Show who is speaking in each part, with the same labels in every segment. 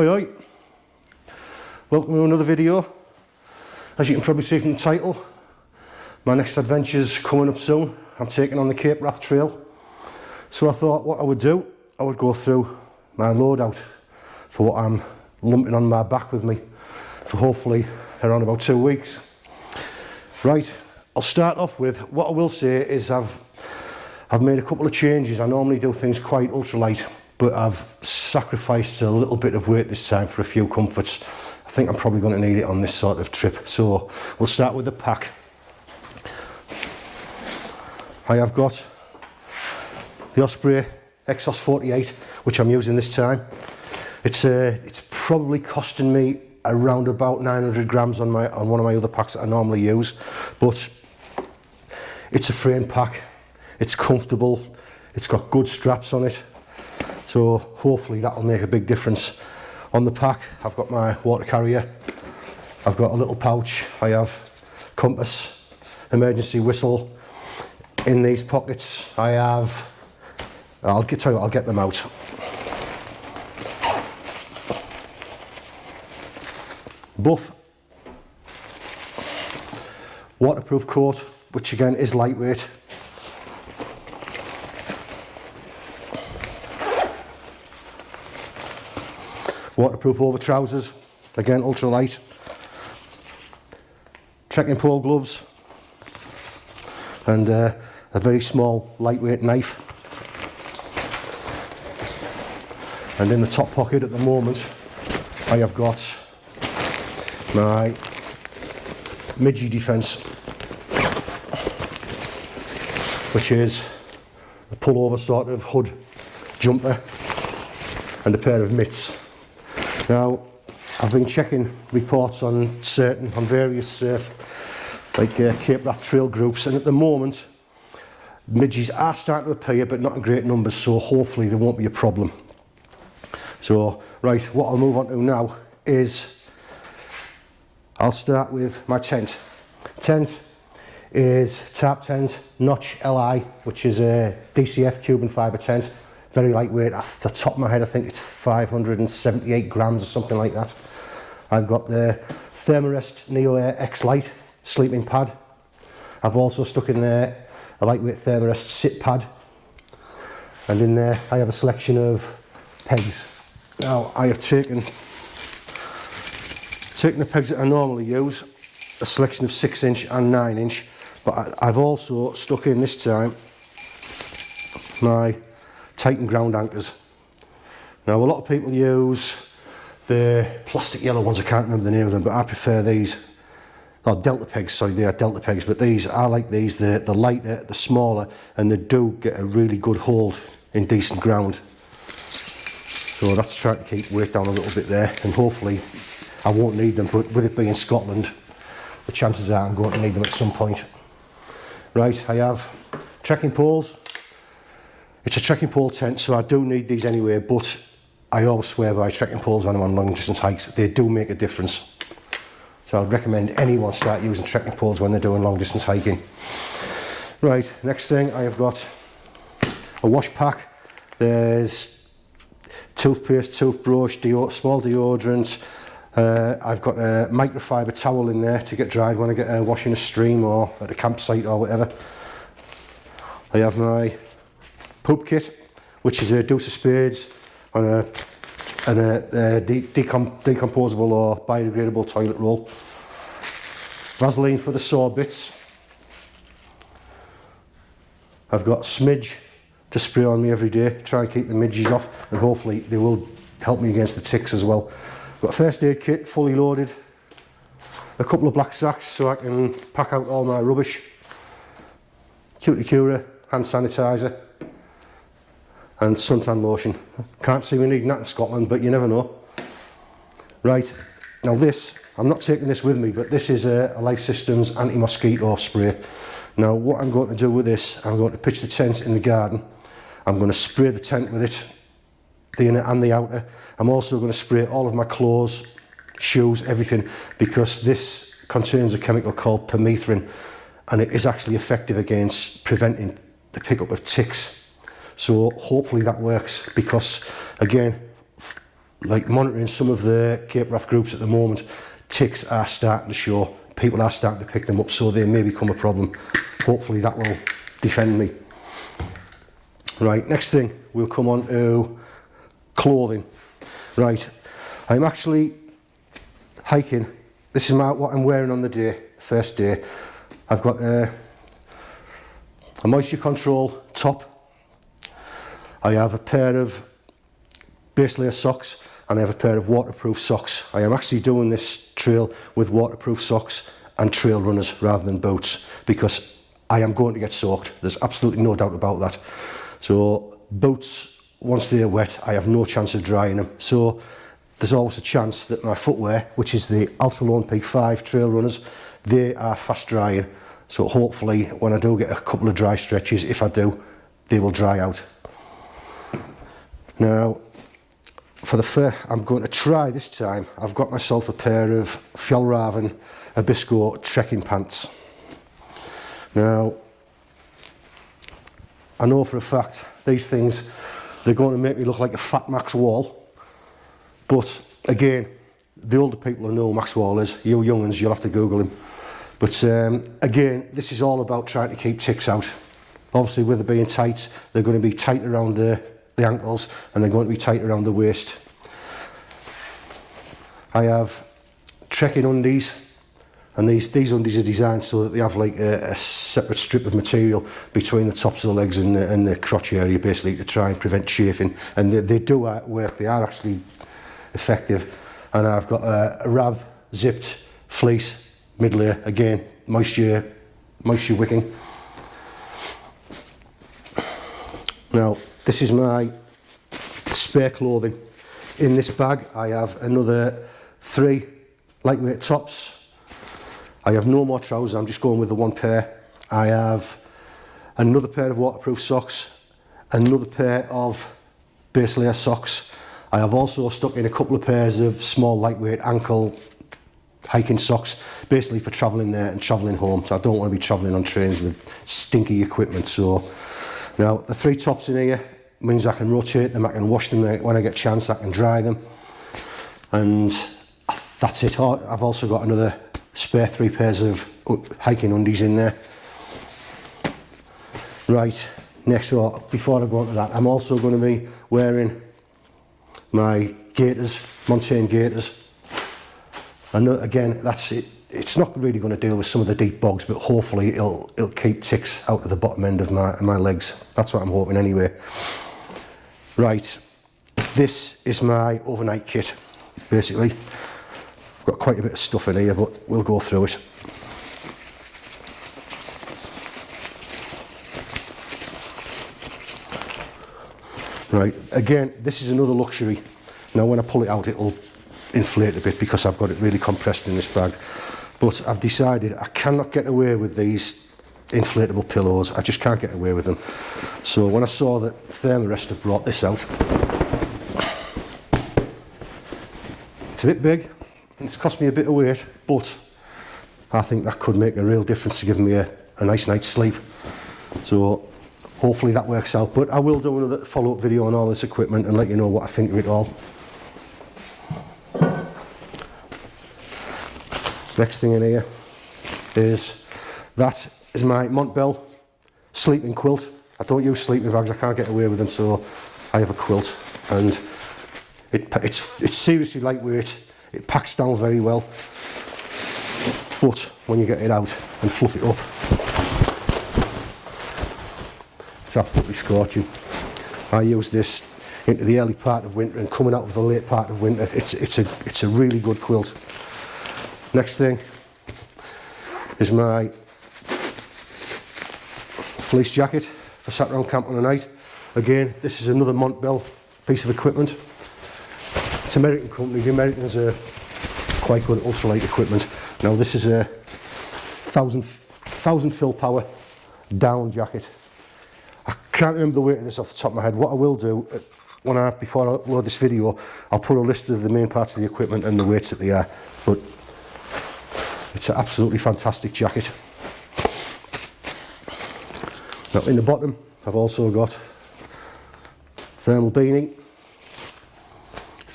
Speaker 1: Oi, welcome to another video. As you can probably see from the title, my next adventure's coming up soon. I'm taking on the Cape Wrath Trail. So I thought what I would do, I would go through my loadout for what I'm lumping on my back with me for hopefully around about 2 weeks. Right, I'll start off with what I will say is I've made a couple of changes. I normally do things quite ultralight, but I've sacrificed a little bit of weight this time for a few comforts. I think I'm probably going to need it on this sort of trip. So we'll start with the pack. I have got the Osprey Exos 48, which I'm using this time. It's probably costing me around about 900 grams on one of my other packs that I normally use, but it's a frame pack. It's comfortable. It's got good straps on it. So hopefully that'll make a big difference. On the pack, I've got my water carrier. I've got a little pouch. I have compass, emergency whistle. In these pockets, I have, I'll get them out. Buff, waterproof coat, which again is lightweight. Waterproof over trousers, again ultralight. Trekking pole gloves, and a very small lightweight knife. And in the top pocket at the moment I have got my midgie defence, which is a pullover sort of hood jumper and a pair of mitts. Now, I've been checking reports on various Cape Wrath Trail groups, and at the moment midgies are starting to appear, but not in great numbers, so hopefully there won't be a problem. So, right, what I'll move on to now is I'll start with my tent. Tent is Tarptent Notch Li, which is a DCF Cuban fibre tent. Very lightweight. Off the top of my head, I think it's 578 grams or something like that. I've got the Thermarest Neoair Xlite sleeping pad. I've also stuck in there a lightweight Thermarest sit pad. And in there I have a selection of pegs. Now I have taken the pegs that I normally use, a selection of 6-inch and 9-inch, but I've also stuck in this time my Titan ground anchors. Now a lot of people use the plastic yellow ones, I can't remember the name of them, but I prefer these. Oh, Delta pegs, sorry, they are Delta pegs, but these, I like these, the lighter, the smaller, and they do get a really good hold in decent ground. So that's trying to keep weight down a little bit there, and hopefully I won't need them, but with it being Scotland, the chances are I'm going to need them at some point. Right, I have trekking poles. It's a trekking pole tent, so I do need these anyway, but I always swear by trekking poles when I'm on long distance hikes. They do make a difference. So I'd recommend anyone start using trekking poles when they're doing long distance hiking. Right, next thing, I have got a wash pack. There's toothpaste, toothbrush, small deodorant. I've got a microfiber towel in there to get dried when I get washing a stream or at a campsite or whatever. I have my poop kit, which is a dose of spades and a decomposable or biodegradable toilet roll. Vaseline for the sore bits. I've got smidge to spray on me every day, try and keep the midges off, and hopefully they will help me against the ticks as well. I've got a first aid kit, fully loaded. A couple of black sacks so I can pack out all my rubbish. Cutie Cura, hand sanitizer, and suntan lotion. Can't see we need that in Scotland, but you never know. Right, now this, I'm not taking this with me, but this is a Life Systems anti-mosquito spray. Now what I'm going to do with this, I'm going to pitch the tent in the garden. I'm going to spray the tent with it, the inner and the outer. I'm also going to spray all of my clothes, shoes, everything, because this contains a chemical called permethrin, and it is actually effective against preventing the pickup of ticks. So hopefully that works, because again, like monitoring some of the Cape Wrath groups at the moment, ticks are starting to show. People are starting to pick them up, so they may become a problem. Hopefully that will defend me. Right, next thing, we'll come on to clothing. Right, I'm actually hiking. This is what I'm wearing on the day, first day. I've got a moisture control top. I have a pair of base layer socks, and I have a pair of waterproof socks. I am actually doing this trail with waterproof socks and trail runners rather than boots, because I am going to get soaked. There's absolutely no doubt about that. So boots, once they're wet, I have no chance of drying them. So there's always a chance that my footwear, which is the Ultra Lone Peak 5 trail runners, they are fast drying. So hopefully when I do get a couple of dry stretches, if I do, they will dry out. Now, for the fur, I'm going to try this time. I've got myself a pair of Fjallraven Abisko trekking pants. Now, I know for a fact these things, they're going to make me look like a fat Max Wall. But again, the older people who know who Max Wall is, you young'uns, you'll have to Google him. But again, this is all about trying to keep ticks out. Obviously with it being tight, they're going to be tight around the ankles, and they're going to be tight around the waist. I have trekking undies, and these undies are designed so that they have like a separate strip of material between the tops of the legs and the crotch area, basically to try and prevent chafing, and they do work. They are actually effective. And I've got a Rab zipped fleece mid layer, again moisture wicking. Now this is my spare clothing. In this bag I have another 3 lightweight tops. I have no more trousers, I'm just going with the one pair. I have another pair of waterproof socks, another pair of base layer socks. I have also stuck in a couple of pairs of small lightweight ankle hiking socks, basically for travelling there and travelling home. So I don't want to be travelling on trains with stinky equipment. So now the 3 tops in here means I can rotate them, I can wash them when I get a chance, I can dry them, and that's it. I've also got another spare 3 pairs of hiking undies in there. Right, next, before I go on to that, I'm also going to be wearing my gaiters, Montane gaiters. And again, that's it. It's not really going to deal with some of the deep bogs, but hopefully it'll keep ticks out of the bottom end of my legs. That's what I'm hoping anyway. Right, this is my overnight kit, basically. I've got quite a bit of stuff in here, but we'll go through it. Right, again, this is another luxury. Now when I pull it out, it'll inflate a bit because I've got it really compressed in this bag. But I've decided I cannot get away with these inflatable pillows. I just can't get away with them. So when I saw that Thermarest had brought this out, it's a bit big and it's cost me a bit of weight, but I think that could make a real difference to giving me a nice night's sleep. So hopefully that works out, but I will do another follow-up video on all this equipment and let you know what I think of it all. Next thing in here is my Montbell sleeping quilt. I don't use sleeping bags, I can't get away with them, so I have a quilt, and it's seriously lightweight. It packs down very well, but when you get it out and fluff it up, it's absolutely scorching. I use this into the early part of winter and coming out of the late part of winter. It's a really good quilt. Next thing is my fleece jacket for sat round camp on a night. Again, this is another Montbell piece of equipment. It's an American company. The Americans are quite good at ultralight equipment. Now this is a 1000 fill power down jacket. I can't remember the weight of this off the top of my head. What I will do, before I upload this video, I'll put a list of the main parts of the equipment and the weights that they are. But it's an absolutely fantastic jacket. Now in the bottom, I've also got thermal beanie,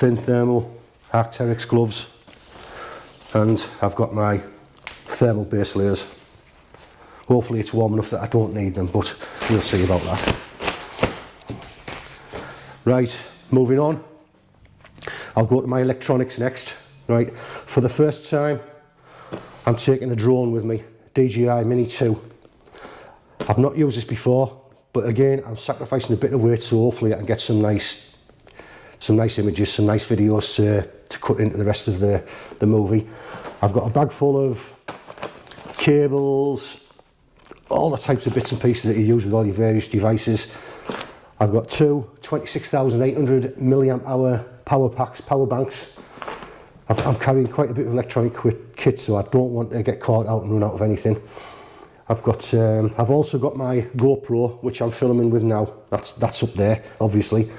Speaker 1: thin thermal Arc'teryx gloves, and I've got my thermal base layers. Hopefully it's warm enough that I don't need them, but we'll see about that. Right, moving on. I'll go to my electronics next. Right, for the first time, I'm taking a drone with me, DJI Mini 2. I've not used this before, but again, I'm sacrificing a bit of weight, so hopefully I can get some nice images, some nice videos to cut into the rest of the movie. I've got a bag full of cables, all the types of bits and pieces that you use with all your various devices. I've got two 26,800 milliamp hour power banks. I'm carrying quite a bit of electronic kit, so I don't want to get caught out and run out of anything. I've also got my GoPro, which I'm filming with now. That's up there, obviously.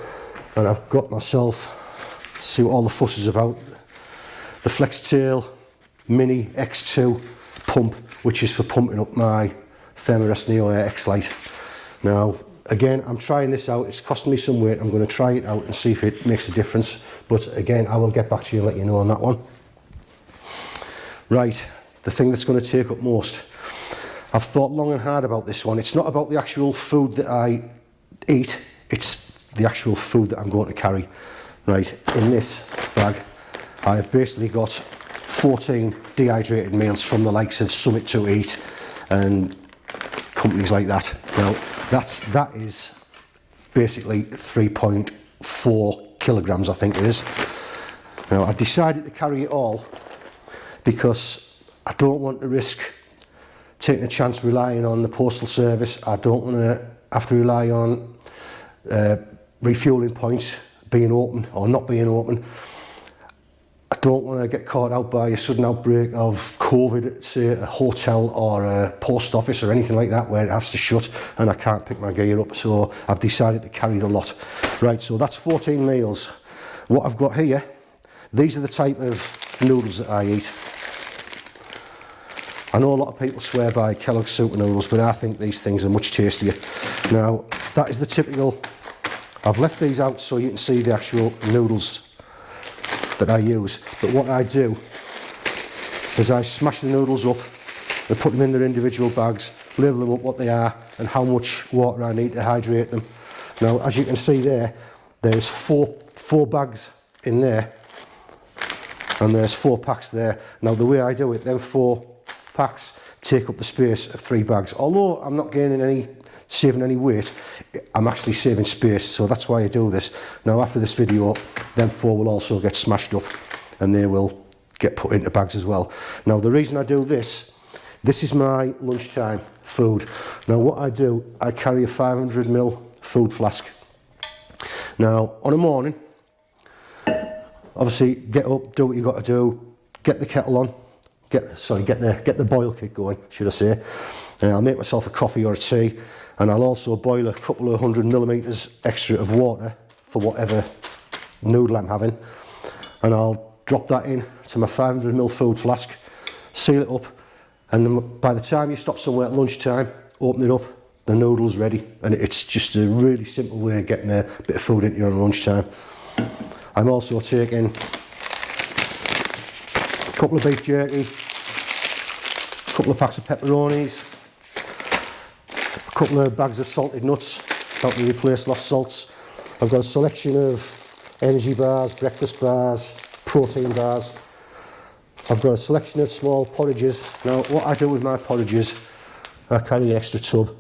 Speaker 1: And I've got myself, see what all the fuss is about, the Flextail Mini X2 pump, which is for pumping up my Thermarest Neoair Xlite. Now, again, I'm trying this out. It's costing me some weight. I'm going to try it out and see if it makes a difference. But again, I will get back to you and let you know on that one. Right, the thing that's going to take up most. I've thought long and hard about this one. It's not about the actual food that I eat. It's the actual food that I'm going to carry. Right, in this bag, I have basically got 14 dehydrated meals from the likes of Summit to Eat and companies like that. Now, that is basically 3.4 kilograms, I think it is. Now, I decided to carry it all because I don't want to risk taking a chance relying on the postal service. I don't want to have to rely on refueling points being open or not being open. I don't want to get caught out by a sudden outbreak of COVID at, say, a hotel or a post office or anything like that where it has to shut and I can't pick my gear up, so I've decided to carry the lot. Right, so that's 14 meals. What I've got here, these are the type of noodles that I eat. I know a lot of people swear by Kellogg's Super Noodles, but I think these things are much tastier. Now, that is the typical. I've left these out so you can see the actual noodles that I use. But what I do is I smash the noodles up and put them in their individual bags, label them up what they are and how much water I need to hydrate them. Now, as you can see there's four bags in there and there's 4 packs there. Now, the way I do it, them 4 packs take up the space of 3 bags. Although I'm not saving any weight, I'm actually saving space, so that's why I do this. Now, after this video, them 4 will also get smashed up and they will get put into bags as well. Now, the reason I do this is my lunchtime food. Now, what I do, I carry a 500ml food flask. Now, on a morning, obviously get up, do what you got to do, get the kettle on, get the boil kit going, should I say. I'll make myself a coffee or a tea, and I'll also boil a couple of 100ml extra of water for whatever noodle I'm having, and I'll drop that in to my 500ml food flask, seal it up, and then by the time you stop somewhere at lunchtime, open it up, the noodle's ready. And it's just a really simple way of getting a bit of food into you on lunchtime. I'm also taking a couple of beef jerky, a couple of packs of pepperonis, a couple of bags of salted nuts, help me replace lost salts. I've got a selection of energy bars, breakfast bars, protein bars. I've got a selection of small porridges. Now, what I do with my porridges, I carry an extra tub,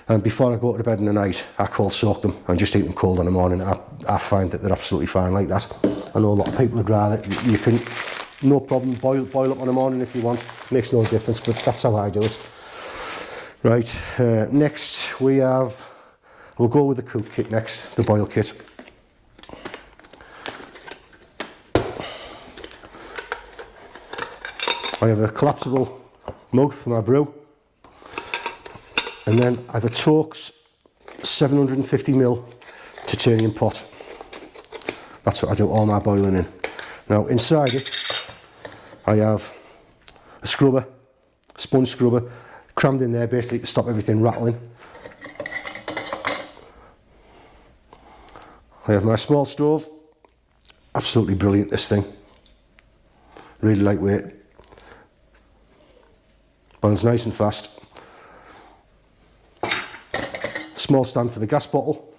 Speaker 1: and before I go to bed in the night, I cold soak them and just eat them cold in the morning. I find that they're absolutely fine like that. I know a lot of people would rather, you can, no problem, boil up in the morning if you want, makes no difference, but that's how I do it. Right, next we'll go with the cook kit next, the boil kit. I have a collapsible mug for my brew, and then I have a Toaks 750ml titanium pot. That's what I do all my boiling in. Now, inside it I have a scrubber, sponge scrubber, crammed in there basically to stop everything rattling. I have my small stove, absolutely brilliant, this thing. Really lightweight. Burns nice and fast. Small stand for the gas bottle.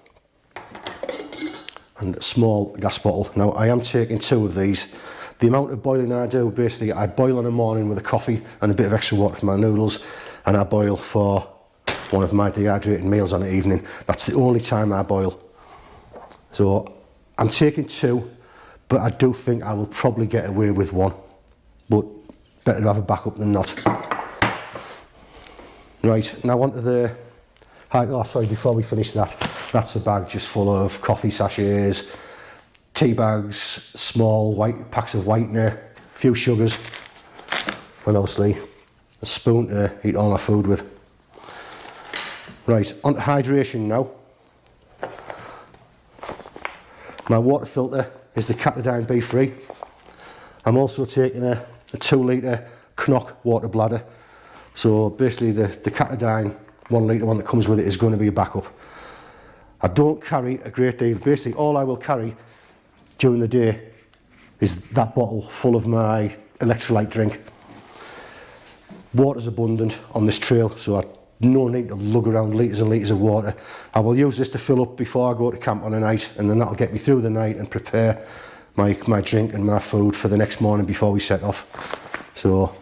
Speaker 1: And a small gas bottle. Now I am taking 2 of these. The amount of boiling I do, basically I boil in the morning with a coffee and a bit of extra water for my noodles, and I boil for one of my dehydrated meals on the evening. That's the only time I boil. So I'm taking 2, but I do think I will probably get away with 1. But better to have a backup than not. Right, now onto the... Oh, sorry, before we finish that, that's a bag just full of coffee sachets, tea bags, small white packs of whitener, a few sugars, and obviously a spoon to eat all my food with. Right, on to hydration now. My water filter is the Catadine B3. I'm also taking a 2 litre Knock water bladder. So basically the Catadine 1 litre one that comes with it is going to be a backup. I don't carry a great deal. Basically all I will carry during the day is that bottle full of my electrolyte drink. Water's abundant on this trail, so I no need to lug around litres and litres of water. I will use this to fill up before I go to camp on a night, and then that'll get me through the night and prepare my drink and my food for the next morning before we set off. So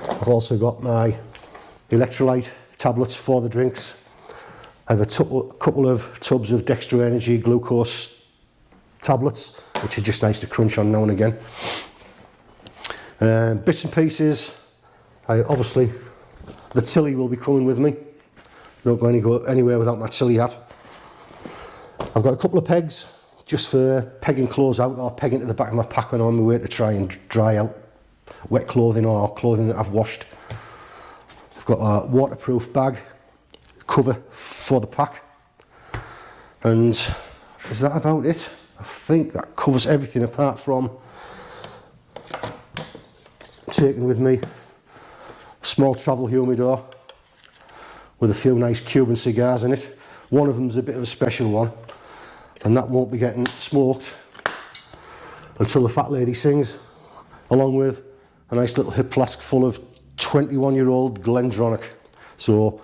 Speaker 1: I've also got my electrolyte tablets for the drinks. I have a couple of tubs of Dextro Energy glucose tablets, which are just nice to crunch on now and again. Bits and pieces. Obviously the tilly will be coming with me. Don't go anywhere without my tilly hat. I've got a couple of pegs just for pegging clothes out or pegging to the back of my pack when I'm on my way to try and dry out wet clothing or clothing that I've washed. I've got a waterproof bag cover for the pack, and is that about it? I think that covers everything apart from taking with me a small travel humidor with a few nice Cuban cigars in it. One of them's a bit of a special one, and that won't be getting smoked until the fat lady sings, along with a nice little hip flask full of 21-year-old Glendronach. So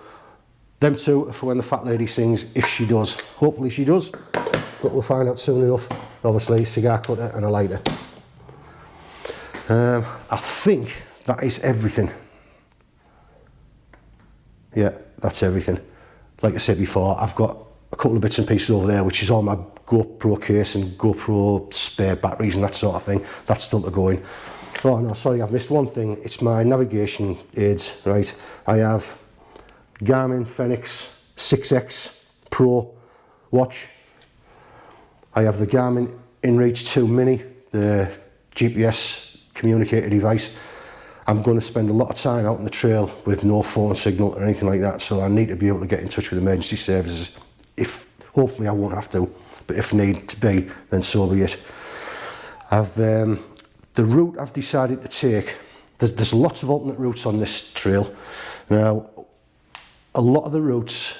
Speaker 1: them two are for when the fat lady sings, if she does. Hopefully she does, but we'll find out soon enough. Obviously a cigar cutter and a lighter. I think that is everything. Yeah, that's everything. Like I said before, I've got a couple of bits and pieces over there, which is all my GoPro case and GoPro spare batteries and that sort of thing. That's still to go in. Oh no, sorry, I've missed one thing. It's my navigation aids, right? I have Garmin Fenix 6X Pro watch. I have the Garmin InReach 2 Mini, the GPS communicator device. I'm going to spend a lot of time out on the trail with no phone signal or anything like that, so I need to be able to get in touch with emergency services. If hopefully I won't have to, but if need to be, then so be it. The route I've decided to take, there's lots of alternate routes on this trail. Now, a lot of the routes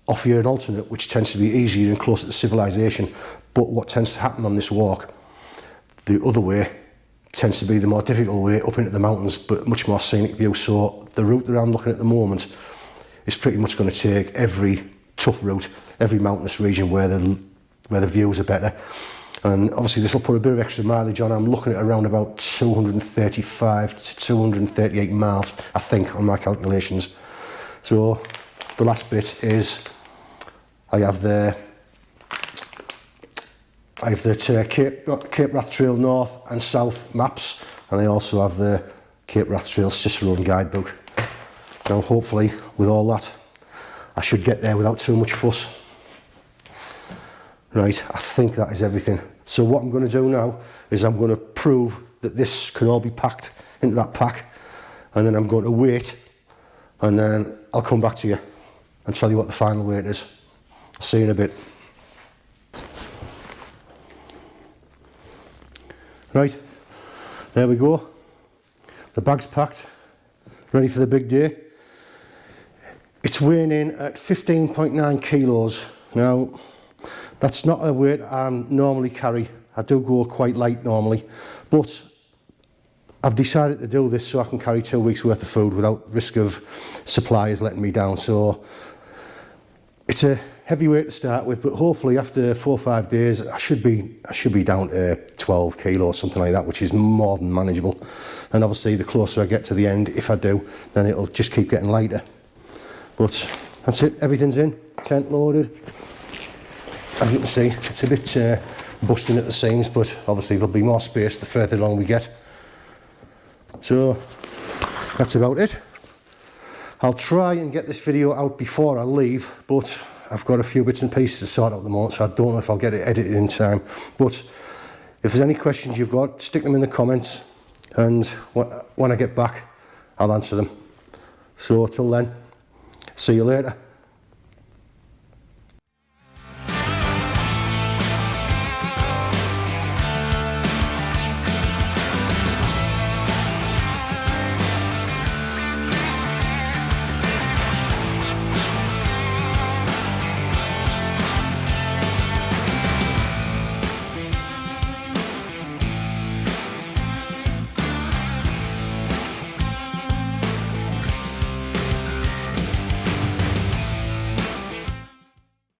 Speaker 1: offer you an alternate which tends to be easier and closer to civilization, but what tends to happen on this walk, the other way, tends to be the more difficult way up into the mountains, but much more scenic view. So the route that I'm looking at the moment is pretty much going to take every tough route, every mountainous region where the views are better. And obviously this will put a bit of extra mileage on. I'm looking at around about 235 to 238 miles, I think, on my calculations. So the last bit is I have the Cape Wrath Trail North and South maps, and I also have the Cape Wrath Trail Cicerone guidebook. Now hopefully with all that I should get there without too much fuss. Right, I think that is everything. So what I'm going to do now is I'm going to prove that this can all be packed into that pack, and then I'm going to wait, and then I'll come back to you and tell you what the final weight is. I'll see you in a bit. Right, there we go. The bag's packed, ready for the big day. It's weighing in at 15.9 kilos. Now, that's not a weight I normally carry I do go quite light normally, but I've decided to do this so I can carry 2 weeks worth of food without risk of suppliers letting me down. So it's a heavy weight to start with, but hopefully after 4 or 5 days I should be down to 12 kilo or something like that, which is more than manageable. And obviously the closer I get to the end, if I do, then it'll just keep getting lighter. But that's it, everything's in, tent loaded. As you can see, it's a bit busting at the seams, but obviously there'll be more space the further along we get. So that's about it. I'll try and get this video out before I leave, but I've got a few bits and pieces to sort out at the moment, so I don't know if I'll get it edited in time. But if there's any questions you've got, stick them in the comments, and when I get back, I'll answer them. So till then, see you later.